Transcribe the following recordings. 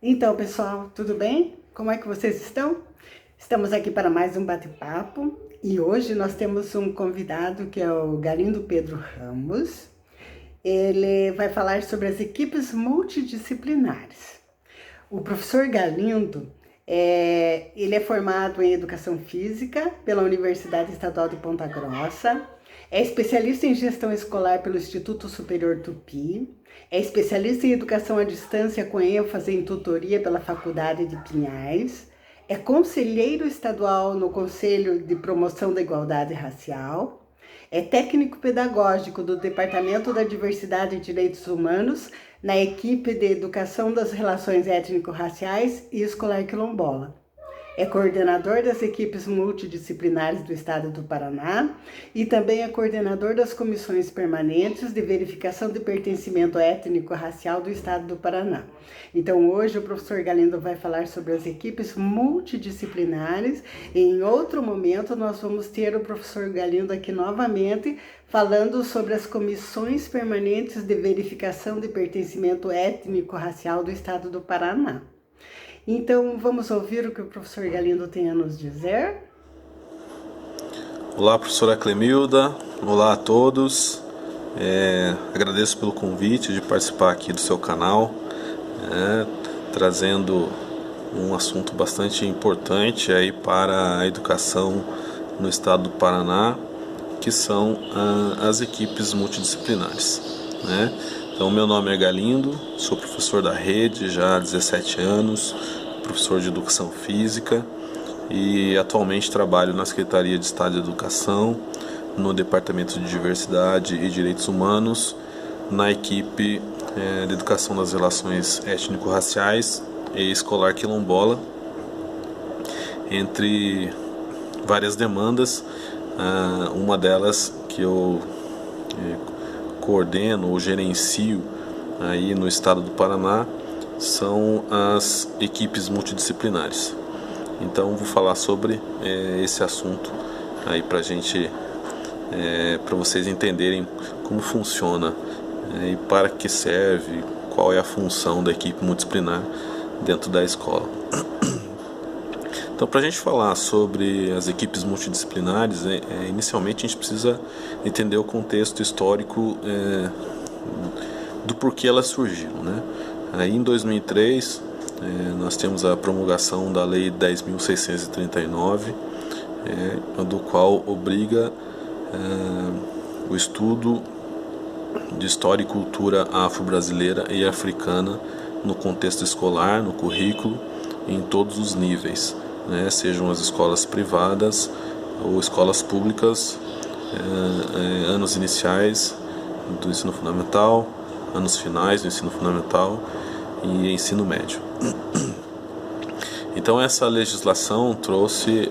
Então, pessoal, tudo bem? Como é que vocês estão? Estamos aqui para mais um bate-papo e hoje nós temos um convidado que é o Galindo Pedro Ramos. Ele vai falar sobre as equipes multidisciplinares. O professor Galindo, ele é formado em Educação Física pela Universidade Estadual de Ponta Grossa, é especialista em Gestão Escolar pelo Instituto Superior Tupi, é especialista em Educação à Distância com ênfase em tutoria pela Faculdade de Pinhais, é conselheiro estadual no Conselho de Promoção da Igualdade Racial, é técnico pedagógico do Departamento da Diversidade e Direitos Humanos na equipe de Educação das Relações Étnico-Raciais e Escolar Quilombola. É coordenador das equipes multidisciplinares do Estado do Paraná e também é coordenador das comissões permanentes de verificação de pertencimento étnico-racial do Estado do Paraná. Então, hoje o professor Galindo vai falar sobre as equipes multidisciplinares e em outro momento nós vamos ter o professor Galindo aqui novamente falando sobre as comissões permanentes de verificação de pertencimento étnico-racial do Estado do Paraná. Então, vamos ouvir o que o professor Galindo tem a nos dizer? Olá, professora Clemilda. Olá a todos. Agradeço pelo convite de participar aqui do seu canal, trazendo um assunto bastante importante aí para a educação no estado do Paraná, que são as equipes multidisciplinares. Então, meu nome é Galindo, sou professor da rede já há 17 anos, professor de Educação Física e atualmente trabalho na Secretaria de Estado de Educação, no Departamento de Diversidade e Direitos Humanos, na equipe de Educação das Relações Étnico-Raciais e Escolar Quilombola, entre várias demandas, uma delas que eu coordeno ou gerencio aí no estado do Paraná são as equipes multidisciplinares. Então vou falar sobre esse assunto aí para vocês entenderem como funciona e para que serve, qual é a função da equipe multidisciplinar dentro da escola. Então, para a gente falar sobre as equipes multidisciplinares, inicialmente a gente precisa entender o contexto histórico do porquê elas surgiram. Aí, em 2003, nós temos a promulgação da Lei 10.639, do qual obriga o estudo de história e cultura afro-brasileira e africana no contexto escolar, no currículo, em todos os níveis. Sejam as escolas privadas ou escolas públicas, anos iniciais do ensino fundamental, anos finais do ensino fundamental e ensino médio. Então essa legislação trouxe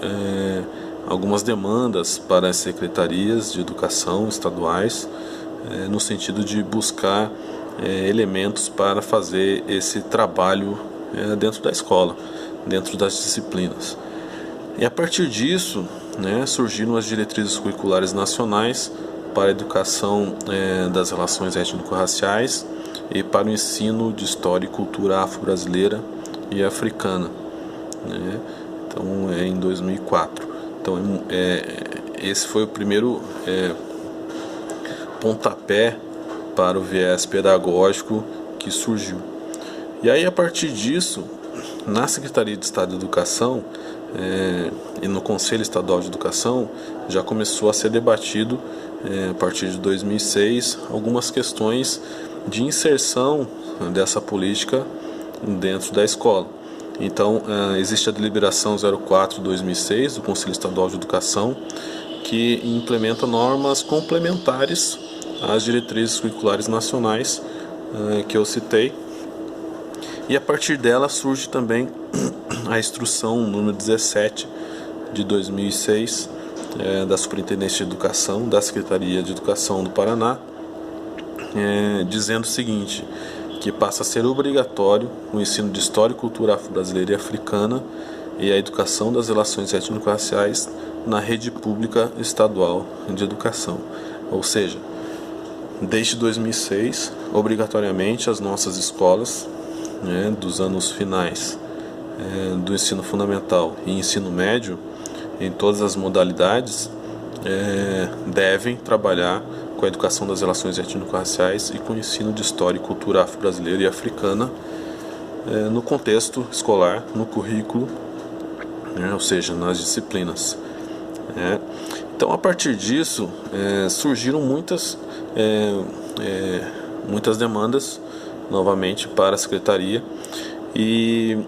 algumas demandas para as secretarias de educação estaduais, no sentido de buscar elementos para fazer esse trabalho dentro da escola, dentro das disciplinas. E a partir disso, surgiram as diretrizes curriculares nacionais para a educação das relações étnico-raciais e para o ensino de história e cultura afro-brasileira e africana, então em 2004. Então esse foi o primeiro pontapé para o viés pedagógico que surgiu. E aí, a partir disso, na Secretaria de Estado de Educação e no Conselho Estadual de Educação já começou a ser debatido, a partir de 2006, algumas questões de inserção dessa política dentro da escola. Então, existe a deliberação 04/2006 do Conselho Estadual de Educação, que implementa normas complementares às diretrizes curriculares nacionais que eu citei. E a partir dela surge também a instrução número 17 de 2006 da Superintendência de Educação, da Secretaria de Educação do Paraná, dizendo o seguinte, que passa a ser obrigatório o ensino de história e cultura afro-brasileira e africana e a educação das relações étnico-raciais na rede pública estadual de educação. Ou seja, desde 2006, obrigatoriamente as nossas escolas né, dos anos finais do ensino fundamental e ensino médio, em todas as modalidades, devem trabalhar com a educação das relações étnico-raciais e com o ensino de história e cultura afro-brasileira e africana no contexto escolar, no currículo, ou seja, nas disciplinas. Então, a partir disso, surgiram muitas demandas novamente para a secretaria, e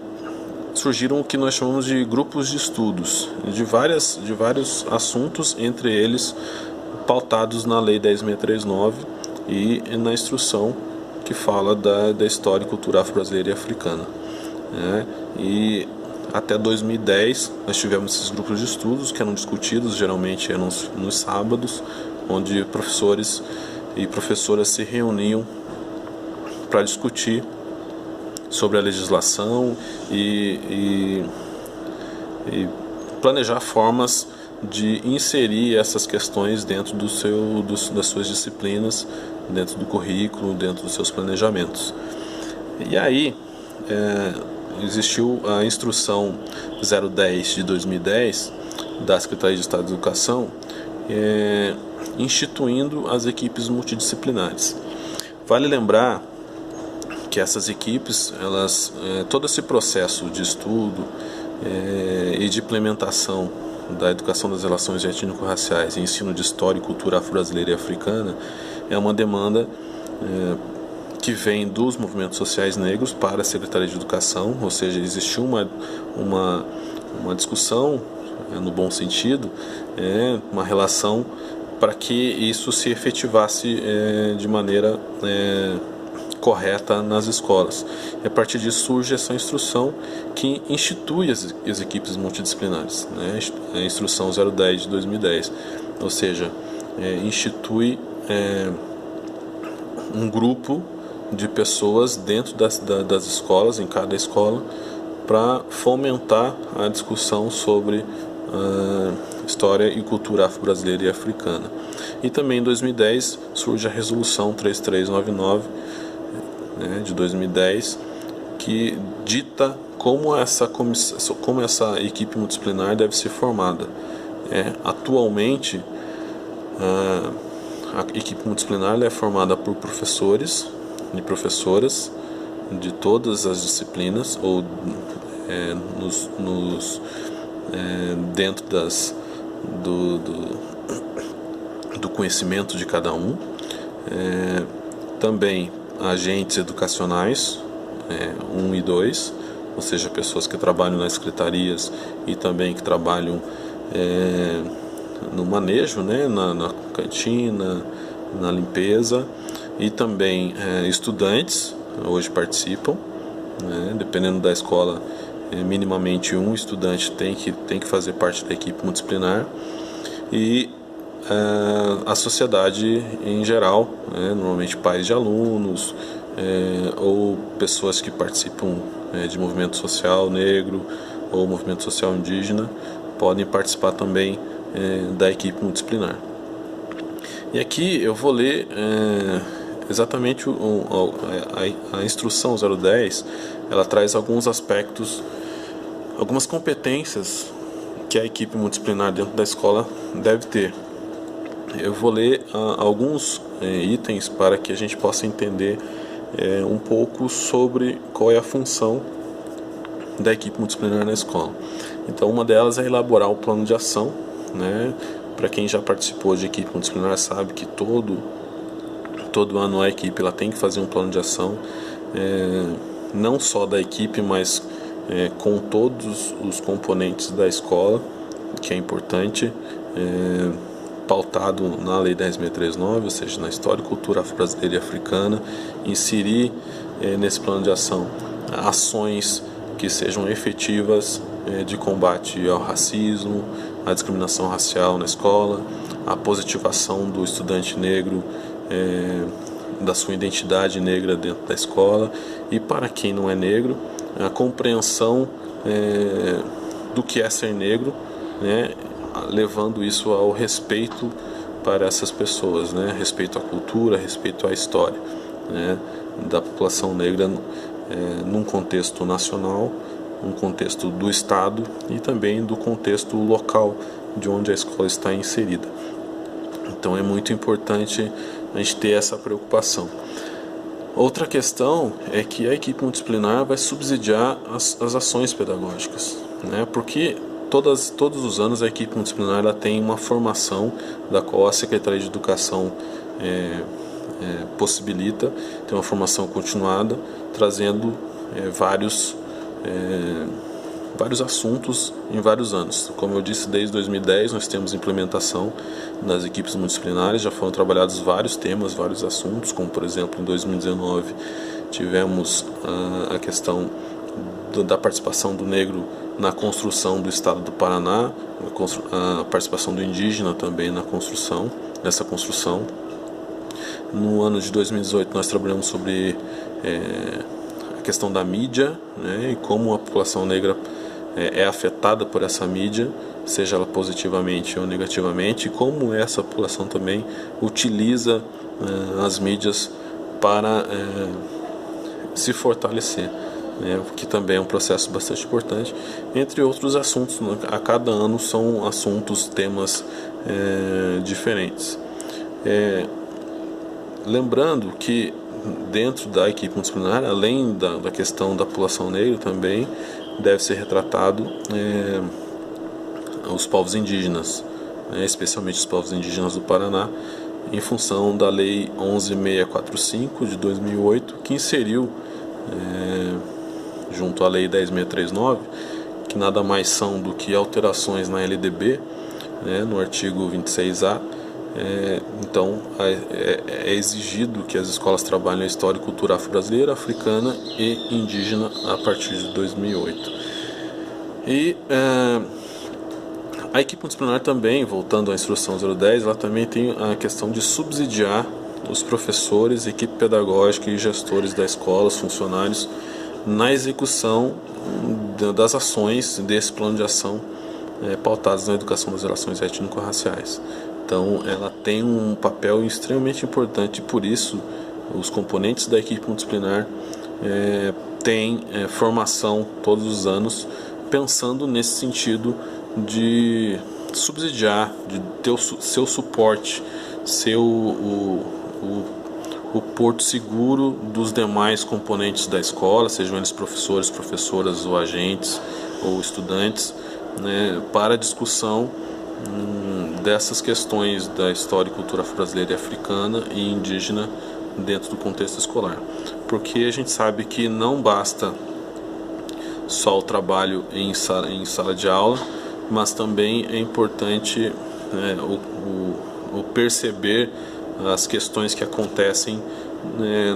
surgiram o que nós chamamos de grupos de estudos de vários assuntos, entre eles pautados na Lei 10.639 e na instrução que fala da história e cultura afro-brasileira e africana. E até 2010 nós tivemos esses grupos de estudos que eram discutidos, geralmente eram nos sábados, onde professores e professoras se reuniam para discutir sobre a legislação e planejar formas de inserir essas questões dentro das suas disciplinas, dentro do currículo, dentro dos seus planejamentos. E aí existiu a instrução 010 de 2010 da Secretaria de Estado de Educação, instituindo as equipes multidisciplinares. Vale lembrar que essas equipes, todo esse processo de estudo e de implementação da educação das relações étnico-raciais e ensino de história e cultura afro-brasileira e africana é uma demanda que vem dos movimentos sociais negros para a Secretaria de Educação, ou seja, existiu uma discussão, no bom sentido, uma relação para que isso se efetivasse de maneira correta nas escolas. E a partir disso surge essa instrução que institui as equipes multidisciplinares, a instrução 010 de 2010, ou seja, institui um grupo de pessoas dentro das escolas, em cada escola, para fomentar a discussão sobre história e cultura afro-brasileira e africana. E também em 2010 surge a resolução 3399 de 2010, que dita como essa equipe multidisciplinar deve ser formada. Atualmente, a equipe multidisciplinar é formada por professores e professoras de todas as disciplinas, ou dentro do conhecimento de cada um. Também agentes educacionais 1 e 2, ou seja, pessoas que trabalham nas secretarias e também que trabalham no manejo, na cantina, na limpeza, e também estudantes hoje participam, dependendo da escola, minimamente um estudante tem que fazer parte da equipe multidisciplinar, e a sociedade em geral, normalmente pais de alunos, ou pessoas que participam de movimento social negro ou movimento social indígena, podem participar também da equipe multidisciplinar. E aqui eu vou ler exatamente a instrução 010. Ela traz alguns aspectos, algumas competências que a equipe multidisciplinar dentro da escola deve ter. Eu vou ler alguns itens para que a gente possa entender um pouco sobre qual é a função da equipe multidisciplinar na escola. Então, uma delas é elaborar o plano de ação. Para quem já participou de equipe multidisciplinar sabe que todo ano a equipe ela tem que fazer um plano de ação, não só da equipe, mas com todos os componentes da escola, que é importante, pautado na Lei 10.639, ou seja, na história e cultura afro-brasileira e africana, inserir nesse plano de ação ações que sejam efetivas de combate ao racismo, à discriminação racial na escola, a positivação do estudante negro, da sua identidade negra dentro da escola, e para quem não é negro, a compreensão do que é ser negro, levando isso ao respeito para essas pessoas, respeito à cultura, respeito à história da população negra num contexto nacional, num contexto do Estado e também do contexto local de onde a escola está inserida. Então é muito importante a gente ter essa preocupação. Outra questão é que a equipe multidisciplinar vai subsidiar as ações pedagógicas, né? Porque todos os anos a equipe multidisciplinar ela tem uma formação da qual a Secretaria de Educação possibilita, tem uma formação continuada, trazendo vários assuntos em vários anos. Como eu disse, desde 2010 nós temos implementação nas equipes multidisciplinares, já foram trabalhados vários temas, vários assuntos, como por exemplo em 2019 tivemos a questão da participação do negro na construção do estado do Paraná, a participação do indígena também nessa construção. No ano de 2018 nós trabalhamos sobre a questão da mídia, né, e como a população negra é afetada por essa mídia, seja ela positivamente ou negativamente, e como essa população também utiliza as mídias para se fortalecer, né, que também é um processo bastante importante, entre outros assuntos. A cada ano são assuntos, temas diferentes. Lembrando que dentro da equipe multidisciplinar, além da questão da população negra, também deve ser retratado os povos indígenas, especialmente os povos indígenas do Paraná, em função da Lei 11.645 de 2008, que inseriu, junto à Lei 10.639, que nada mais são do que alterações na LDB, no artigo 26A. Então é exigido que as escolas trabalhem a história e cultura afro-brasileira, africana e indígena a partir de 2008. E a equipe multidisciplinar também, voltando à instrução 010, ela também tem a questão de subsidiar os professores, equipe pedagógica e gestores da escola, os funcionários, na execução das ações desse plano de ação pautadas na educação das relações étnico-raciais. Então ela tem um papel extremamente importante, e por isso os componentes da equipe multidisciplinar têm formação todos os anos, pensando nesse sentido de subsidiar, de ter o seu suporte, ser o porto seguro dos demais componentes da escola, sejam eles professores, professoras ou agentes ou estudantes, né, para a discussão dessas questões da história e cultura afro-brasileira e africana e indígena dentro do contexto escolar. Porque a gente sabe que não basta só o trabalho em sala de aula, mas também é importante o perceber as questões que acontecem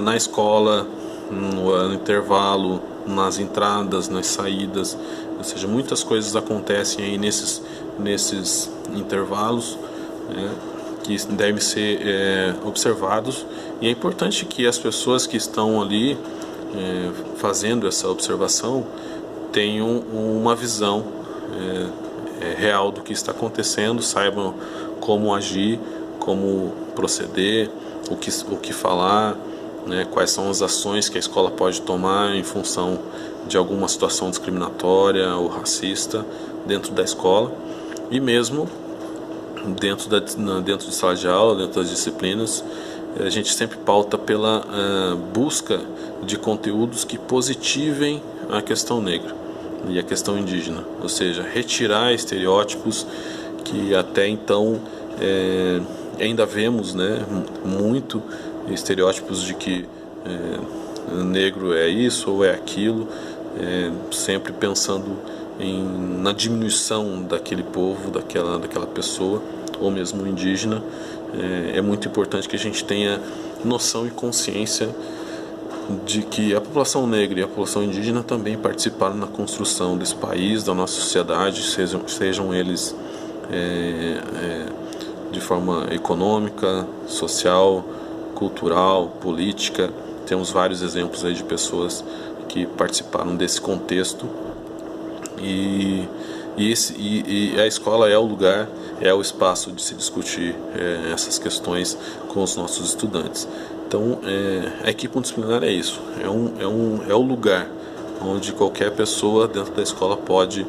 na escola, no intervalo, nas entradas, nas saídas, ou seja, muitas coisas acontecem aí nesses intervalos, que devem ser observados, e é importante que as pessoas que estão ali fazendo essa observação tenham uma visão real do que está acontecendo, saibam como agir, como proceder, o que falar, né, quais são as ações que a escola pode tomar em função de alguma situação discriminatória ou racista dentro da escola, e mesmo dentro de sala de aula, dentro das disciplinas. A gente sempre pauta pela busca de conteúdos que positivem a questão negra e a questão indígena, ou seja, retirar estereótipos que até então ainda vemos, né, muito estereótipos de que negro é isso ou é aquilo, sempre pensando na diminuição daquele povo, daquela pessoa, ou mesmo indígena. É muito importante que a gente tenha noção e consciência de que a população negra e a população indígena também participaram na construção desse país, da nossa sociedade, sejam eles de forma econômica, social, cultural, política. Temos vários exemplos aí de pessoas que participaram desse contexto, e a escola é o lugar, é o espaço de se discutir essas questões com os nossos estudantes. Então, a equipe multidisciplinar é isso, é o lugar onde qualquer pessoa dentro da escola pode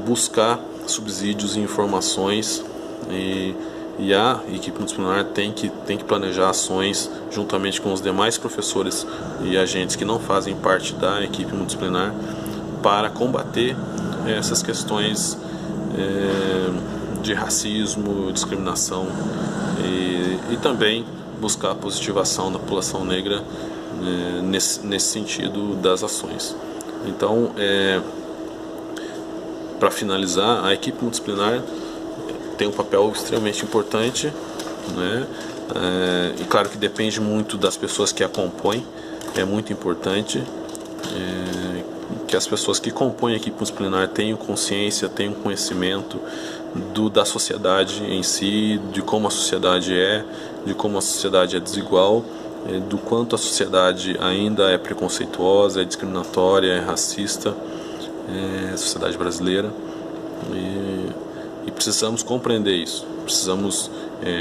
buscar subsídios e informações, e a equipe multidisciplinar tem que planejar ações juntamente com os demais professores e agentes que não fazem parte da equipe multidisciplinar para combater essas questões de racismo, discriminação e também buscar a positivação da população negra nesse sentido das ações. Então, para finalizar, a equipe multidisciplinar tem um papel extremamente importante, né? E claro que depende muito das pessoas que a compõem. É muito importante que as pessoas que compõem a equipe multidisciplinar tenham consciência, tenham conhecimento da sociedade em si, de como a sociedade de como a sociedade é desigual, do quanto a sociedade ainda é preconceituosa, é discriminatória, é racista, a sociedade brasileira, e precisamos compreender isso, precisamos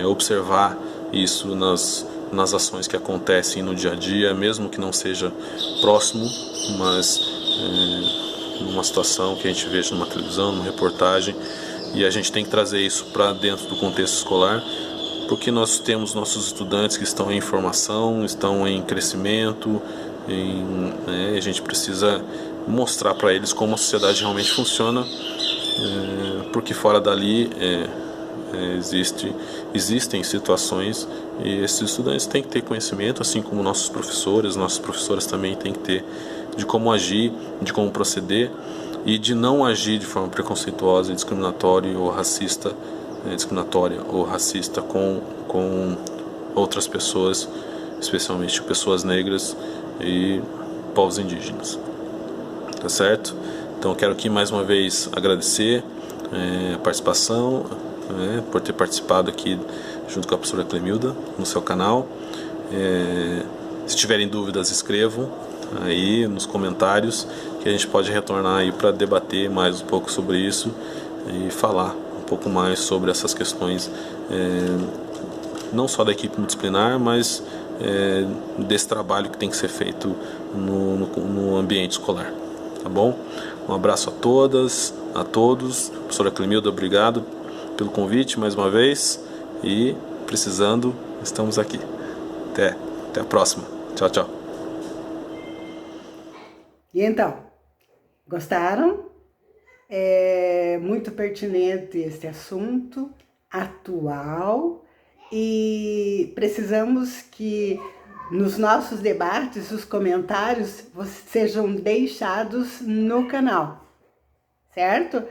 observar isso nas ações que acontecem no dia a dia, mesmo que não seja próximo, mas numa situação que a gente veja numa televisão, numa reportagem, e a gente tem que trazer isso para dentro do contexto escolar, porque nós temos nossos estudantes que estão em formação, estão em crescimento, a gente precisa mostrar para eles como a sociedade realmente funciona, porque fora dali existem situações e esses estudantes têm que ter conhecimento, assim como nossos professoras também têm que ter, de como agir, de como proceder e de não agir de forma preconceituosa, discriminatória ou racista, com outras pessoas, especialmente pessoas negras e povos indígenas. Tá certo? Então eu quero aqui mais uma vez agradecer a participação, por ter participado aqui junto com a professora Clemilda no seu canal. Se tiverem dúvidas, escrevam aí nos comentários, que a gente pode retornar aí para debater mais um pouco sobre isso e falar um pouco mais sobre essas questões, não só da equipe multidisciplinar, mas desse trabalho que tem que ser feito no ambiente escolar. Tá bom? Um abraço a todas, a todos. Professora Clemilda, obrigado pelo convite mais uma vez, e precisando, estamos aqui. Até a próxima. Tchau, tchau. E então, gostaram? É muito pertinente este assunto, atual, e precisamos que nos nossos debates, os comentários sejam deixados no canal, certo?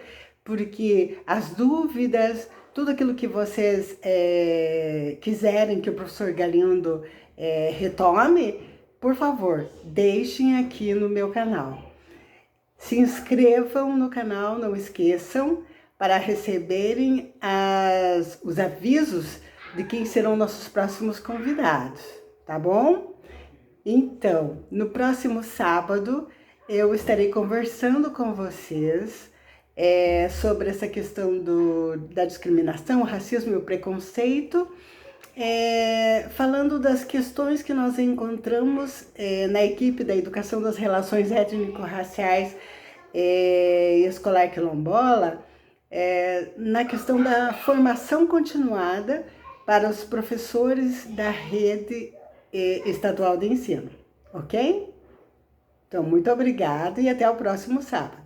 Porque as dúvidas, tudo aquilo que vocês quiserem que o professor Galindo retome, por favor, deixem aqui no meu canal. Se inscrevam no canal, não esqueçam, para receberem os avisos de quem serão nossos próximos convidados, tá bom? Então, no próximo sábado, eu estarei conversando com vocês sobre essa questão da discriminação, o racismo e o preconceito, falando das questões que nós encontramos na equipe da Educação das Relações Étnico-Raciais e Escolar Quilombola, na questão da formação continuada para os professores da rede estadual de ensino, ok? Então, muito obrigada e até o próximo sábado.